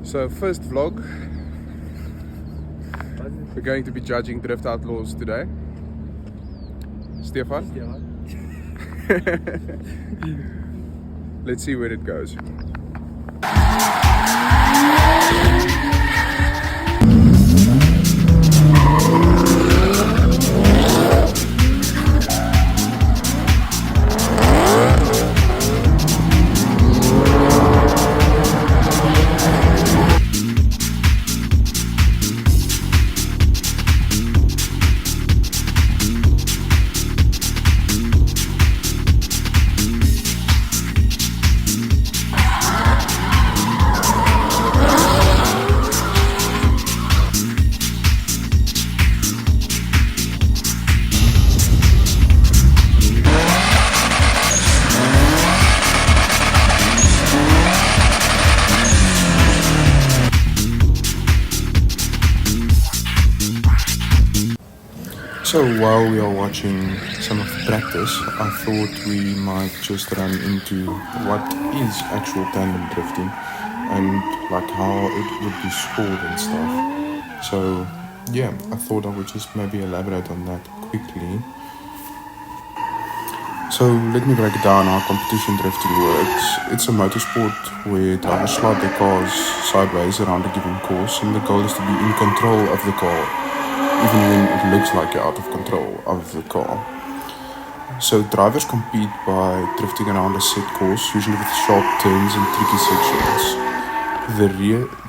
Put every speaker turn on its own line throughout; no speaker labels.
So first vlog, we're going to be judging Drift Outlaws today. Stefan? Let's see where it goes. So while we are watching some of the practice, I thought we might just run into what is actual tandem drifting and like how it would be scored and stuff. So yeah, I thought I would just maybe elaborate on that quickly. So let me break it down how competition drifting works. It's a motorsport where drivers slide their cars sideways around a given course, and the goal is to be in control of the car, even when it looks like you're out of control of the car. So drivers compete by drifting around a set course, usually with sharp turns and tricky sections.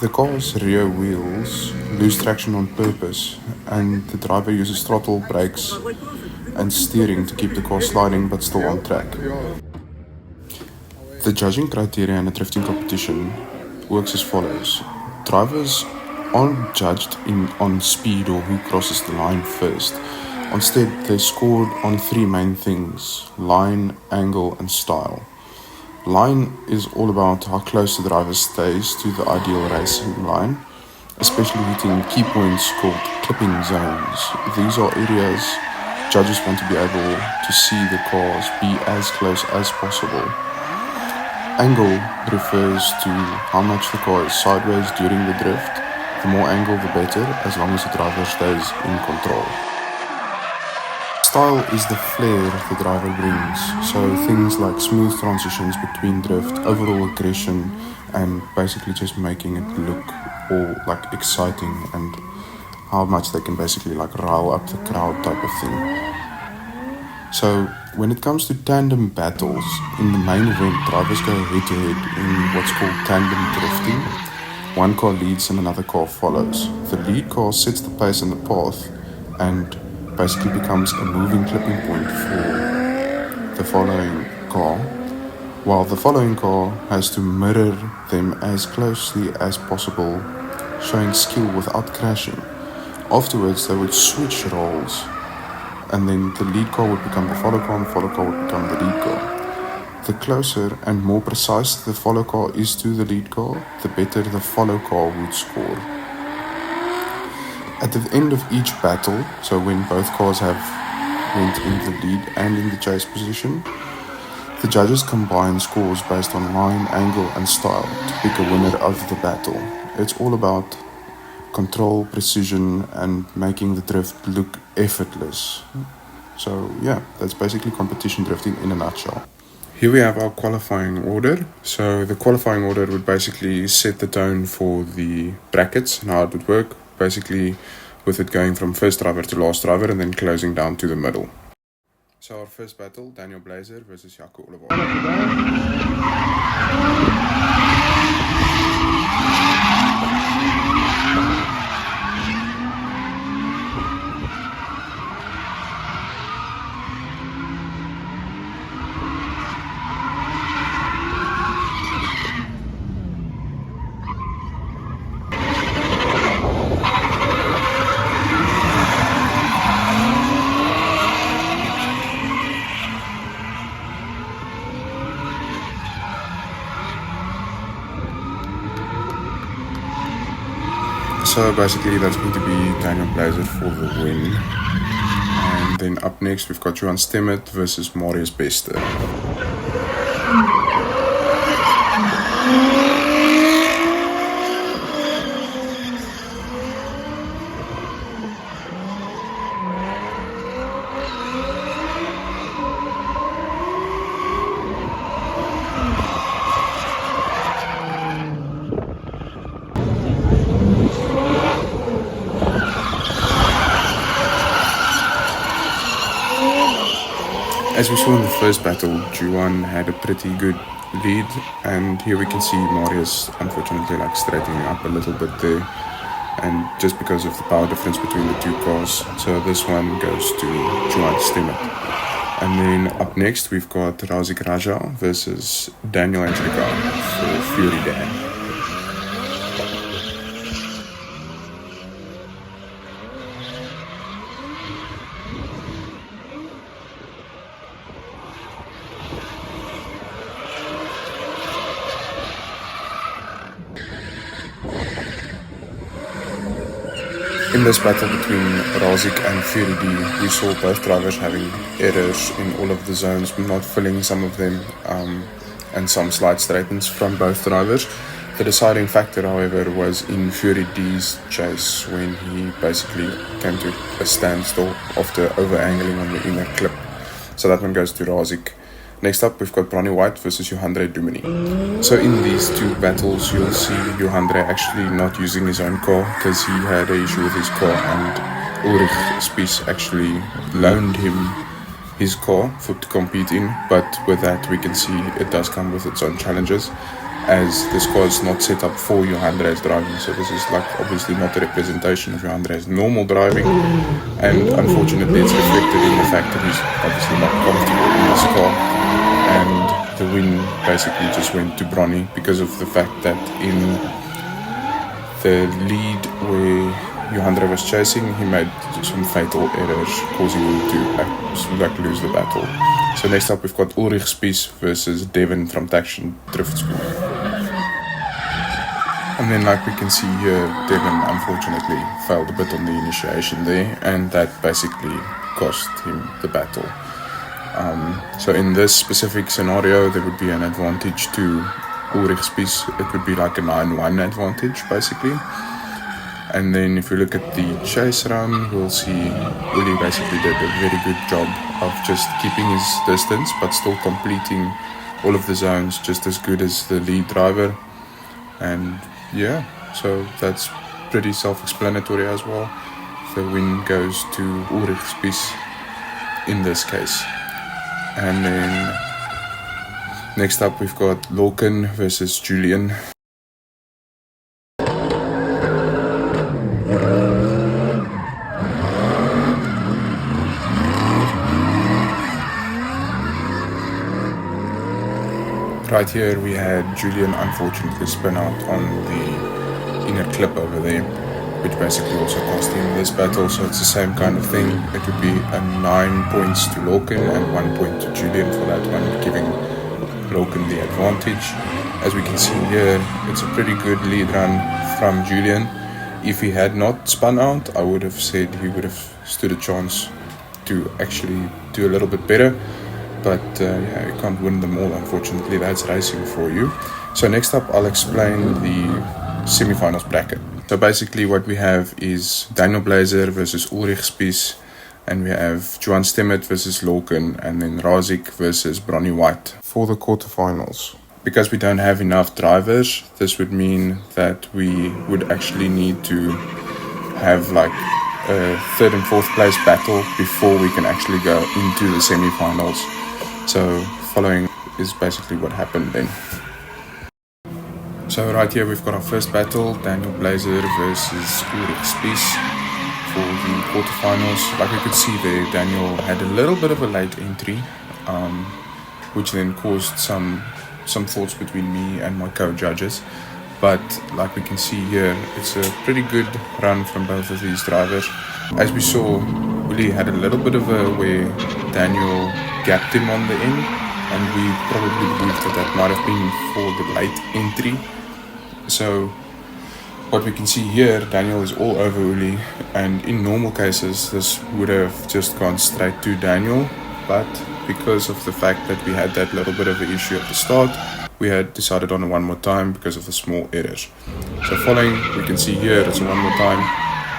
The car's rear wheels lose traction on purpose, and the driver uses throttle, brakes and steering to keep the car sliding but still on track. The judging criteria in a drifting competition works as follows. Drivers aren't judged on speed or who crosses the line first. Instead, they're scored on three main things: line, angle and style. Line is all about how close the driver stays to the ideal racing line, especially hitting key points called clipping zones. These are areas judges want to be able to see the cars be as close as possible. Angle refers to how much the car is sideways during the drift. The more angle, the better, as long as the driver stays in control. Style is the flair the driver brings, so things like smooth transitions between drift, overall aggression, and basically just making it look all like exciting and how much they can basically like rile up the crowd type of thing. So when it comes to tandem battles, in the main event, drivers go head to head in what's called tandem drifting. One car leads and another car follows. The lead car sets the pace and the path and basically becomes a moving clipping point for the following car, while the following car has to mirror them as closely as possible, showing skill without crashing. Afterwards, they would switch roles, and then the lead car would become the follow car and the follow car would become the lead car. The closer and more precise the follow car is to the lead car, the better the follow car would score. At the end of each battle, so when both cars have went in the lead and in the chase position, the judges combine scores based on line, angle and style to pick a winner of the battle. It's all about control, precision and making the drift look effortless. So yeah, that's basically competition drifting in a nutshell. Here we have our qualifying order. So the qualifying order would basically set the tone for the brackets and how it would work, basically with it going from first driver to last driver and then closing down to the middle. So our first battle, Daniel Blazer versus Jaco Oliver. So basically that's going to be Daniel Blazer for the win. And then up next we've got Johan Stemmet versus Marius Bester. As we saw in the first battle, Juan had a pretty good lead, and here we can see Marius unfortunately like straightening up a little bit there, and just because of the power difference between the two cars. So this one goes to Juan Stemmet. And then up next we've got Razik Raja versus Daniel Angelica for Fury Dan. In this battle between Razik and Fury D, we saw both drivers having errors in all of the zones, not filling some of them, and some slight straightens from both drivers. The deciding factor, however, was in Fury D's chase when he basically came to a standstill after over-angling on the inner clip. So that one goes to Razik. Next up, we've got Bronny White versus Johandre Dumini. So in these two battles, you'll see Johandre actually not using his own car because he had an issue with his car, and Ulrich Spies actually loaned him his car to compete in. But with that, we can see it does come with its own challenges, as this car is not set up for Johandre's driving. So this is like obviously not a representation of Johandre's normal driving, and unfortunately it's reflected in the fact that he's obviously not comfortable in his car. And the win basically just went to Bronny because of the fact that in the lead where Johandre was chasing, he made some fatal errors, causing him to lose the battle. So next up we've got Ulrich Spies versus Devin from Taction Drift School. And then like we can see here, Devin unfortunately failed a bit on the initiation there, and that basically cost him the battle. So in this specific scenario, there would be an advantage to Ulrich Spies. It would be like a 9-1 advantage, basically. And then if we look at the chase run, we'll see Uli basically did a very good job of just keeping his distance, but still completing all of the zones just as good as the lead driver. And yeah, so that's pretty self-explanatory as well. The win goes to Ulrich Spies in this case. And then next up we've got Lorcan versus Julian. Right here we had Julian unfortunately spin out on the inner clip over there, which basically also cost him this battle. So it's the same kind of thing. It would be a 9 points to Lorcan and 1 point to Julian for that one, giving Lorcan the advantage. As we can see here, it's a pretty good lead run from Julian. If he had not spun out, I would have said he would have stood a chance to actually do a little bit better. But yeah, you can't win them all, unfortunately. That's racing for you. So next up, I'll explain the semi-finals bracket. So basically what we have is Daniel Blazer versus Ulrich Spies, and we have Juan Stemmet versus Lorcan, and then Razik versus Bronny White for the quarterfinals. Because we don't have enough drivers, this would mean that we would actually need to have like a third and fourth place battle before we can actually go into the semi-finals. So following is basically what happened then. So right here we've got our first battle, Daniel Blazer versus Ulrich Spies for the quarterfinals. Like we could see there, Daniel had a little bit of a late entry, which then caused some thoughts between me and my co-judges. But like we can see here, it's a pretty good run from both of these drivers. As we saw, Uli had a little bit of a where Daniel gapped him on the end, and we probably believe that might have been for the late entry. So what we can see here, Daniel is all over Uli, and in normal cases this would have just gone straight to Daniel, but because of the fact that we had that little bit of an issue at the start, we had decided on a one more time because of the small errors. So following, we can see here it's a one more time,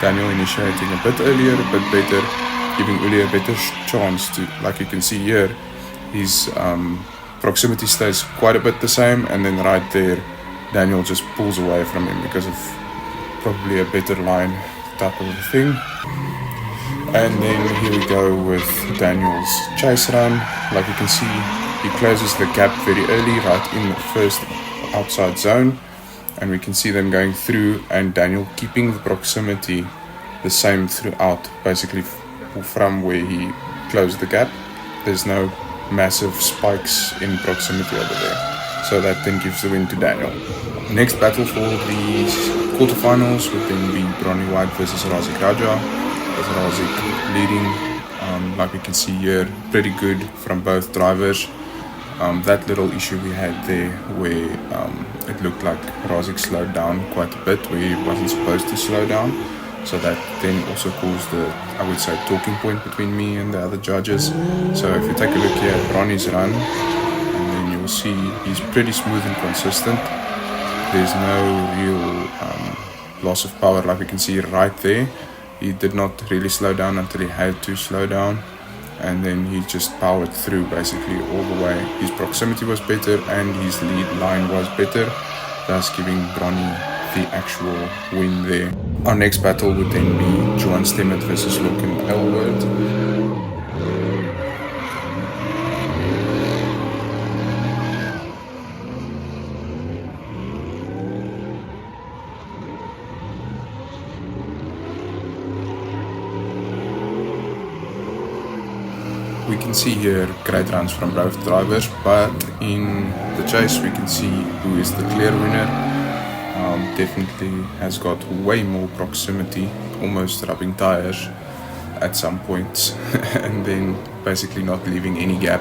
Daniel initiating a bit earlier, a bit better, giving Uli a better chance to, like you can see here, his proximity stays quite a bit the same, and then right there Daniel just pulls away from him because of probably a better line type of a thing. And then here we go with Daniel's chase run. Like you can see, he closes the gap very early, right in the first outside zone. And we can see them going through, and Daniel keeping the proximity the same throughout, basically from where he closed the gap. There's no massive spikes in proximity over there. So that then gives the win to Daniel. Next battle for the quarterfinals would then be Bronny White versus Razik Raja. With Razik leading, like we can see here, pretty good from both drivers. That little issue we had there where it looked like Razik slowed down quite a bit where he wasn't supposed to slow down. So that then also caused the, I would say, talking point between me and the other judges. So if you take a look here at Bronny's run, and then you'll see he's pretty smooth and consistent. There's no real loss of power, like we can see right there. He did not really slow down until he had to slow down, and then he just powered through basically all the way. His proximity was better and his lead line was better, thus giving Bronny the actual win there. Our next battle would then be Johan Stemmet versus Logan Elwood. We can see here great runs from both drivers, but in the chase we can see who is the clear winner. Definitely has got way more proximity, almost rubbing tires at some points, and then basically not leaving any gap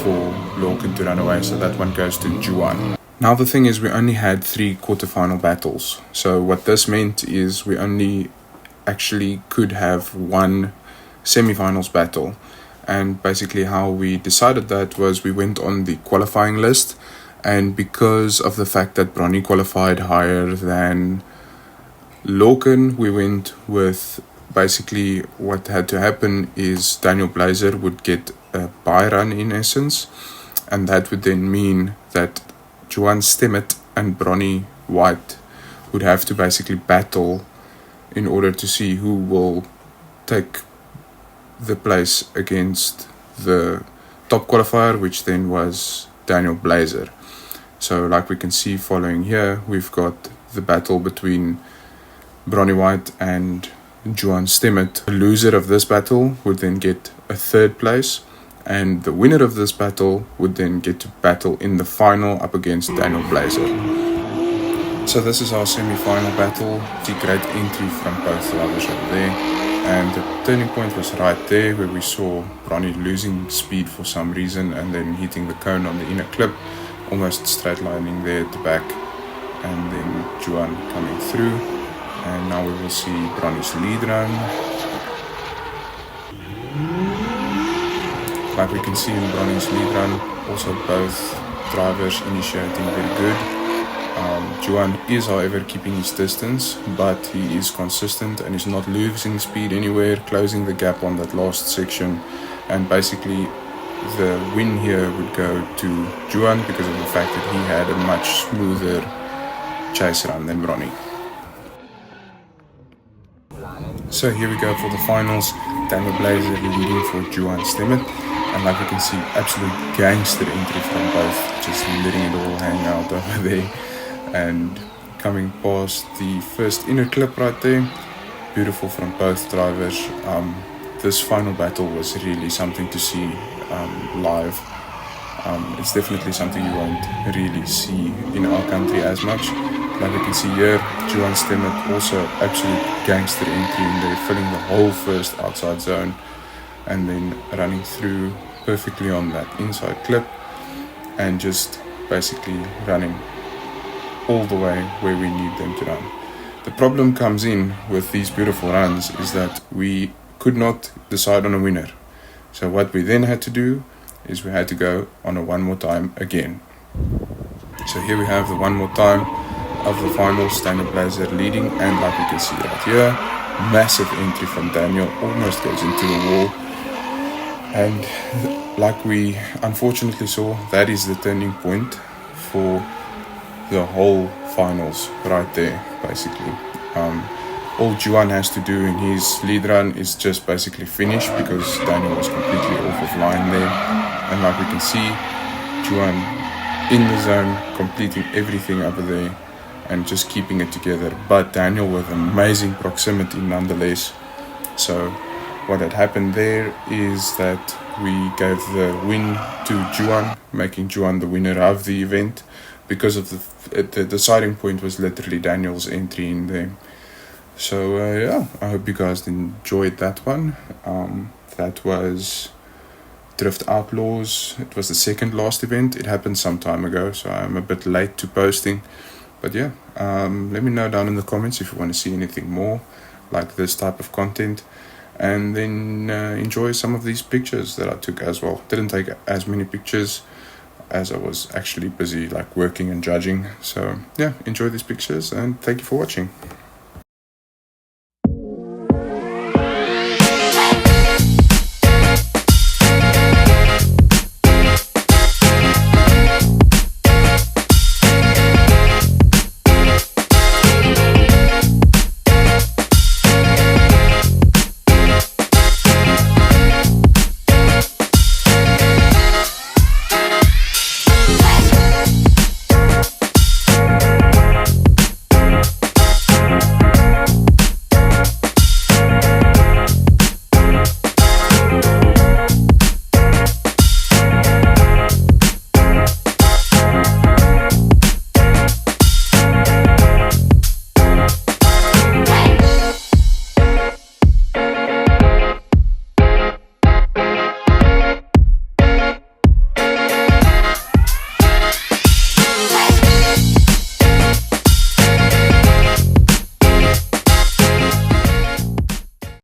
for Logan to run away. So that one goes to Juan. Now the thing is, we only had 3 quarterfinal battles. So what this meant is we only actually could have 1 semi-finals battle, and basically how we decided that was we went on the qualifying list, and because of the fact that Bronny qualified higher than Logan, we went with basically what had to happen is Daniel Blazer would get a bye run in essence, and that would then mean that Johan Stemmet and Bronny White would have to basically battle in order to see who will take the place against the top qualifier, which then was Daniel Blazer. So like we can see following here, we've got the battle between Bronny White and Johan Stemmet. The loser of this battle would then get a 3rd place, and the winner of this battle would then get to battle in the final up against Daniel Blazer. So this is our semi-final battle. The great entry from both drivers over there. And the turning point was right there where we saw Bronny losing speed for some reason and then hitting the cone on the inner clip, almost straight lining there at the back, and then Juan coming through. And now we will see Bronny's lead run. Like we can see in Bronny's lead run, also both drivers initiating very good. Juan is, however, keeping his distance, but he is consistent and is not losing speed anywhere, closing the gap on that last section. And basically, the win here would go to Juan because of the fact that he had a much smoother chase run than Bronny. So here we go for the finals. Daniel Blazer leading for Johan Stemmet. And like you can see, absolute gangster entry from both, just letting it all hang out over there. And coming past the first inner clip right there, beautiful from both drivers. This final battle was really something to see live. It's definitely something you won't really see in our country as much. Like you can see here, Johan Stemmet also absolute gangster entry in there, filling the whole first outside zone and then running through perfectly on that inside clip and just basically running all the way where we need them to run. The problem comes in with these beautiful runs is that we could not decide on a winner. So what we then had to do is we had to go on a one more time again. So here we have the one more time of the finals, Daniel Blazer leading, and like you can see right here, massive entry from Daniel, almost goes into the wall. And like we unfortunately saw, that is the turning point for the whole finals right there, basically. all Juan has to do in his lead run is just basically finish, because Daniel was completely off of line there. And like we can see, Juan in the zone, completing everything over there and just keeping it together. But Daniel with amazing proximity nonetheless. So what had happened there is that we gave the win to Juan, making Juan the winner of the event, because of the deciding point was literally Daniel's entry in there. So yeah, I hope you guys enjoyed that one. That was Drift Outlaws. It was the second last event. It happened some time ago, so I'm a bit late to posting. But yeah, let me know down in the comments if you want to see anything more like this type of content. And then enjoy some of these pictures that I took as well. Didn't take as many pictures as I was actually busy like working and judging. So yeah, enjoy these pictures and thank you for watching.